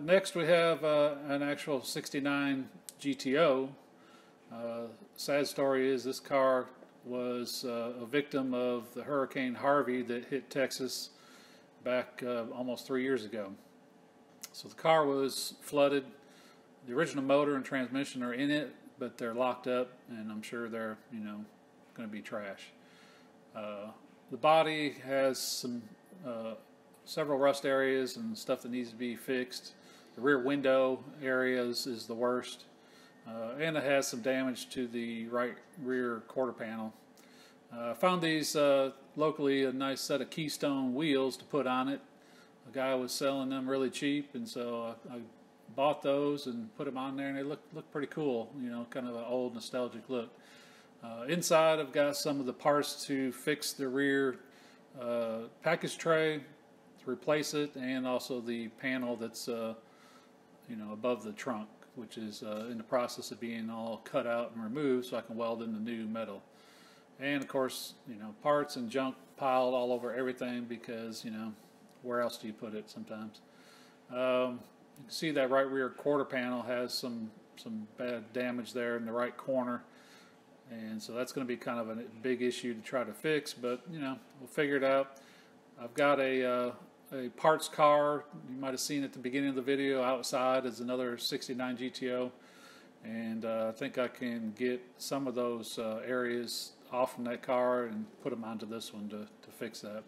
Next we have an actual 69 GTO. Sad story is this car was a victim of the Hurricane Harvey that hit Texas back almost 3 years ago. So the car was flooded. The original motor and transmission are in it, but they're locked up, and I'm sure they're going to be trash. The body has some several rust areas and stuff that needs to be fixed. The rear window areas is the worst, and it has some damage to the right rear quarter panel. I found these locally, a nice set of Keystone wheels to put on it. A guy was selling them really cheap, and so I bought those and put them on there, and they look pretty cool. Kind of an old nostalgic look. Inside, I've got some of the parts to fix the rear package tray, to replace it, and also the panel that's above the trunk, which is in the process of being all cut out and removed, so I can weld in the new metal. And of course, parts and junk piled all over everything because where else do you put it sometimes? You can see that right rear quarter panel has some bad damage there in the right corner, and so that's going to be kind of a big issue to try to fix, but we'll figure it out. I've got a parts car. You might have seen at the beginning of the video. Outside is another 69 GTO, and I think I can get some of those areas off from that car and put them onto this one to fix that.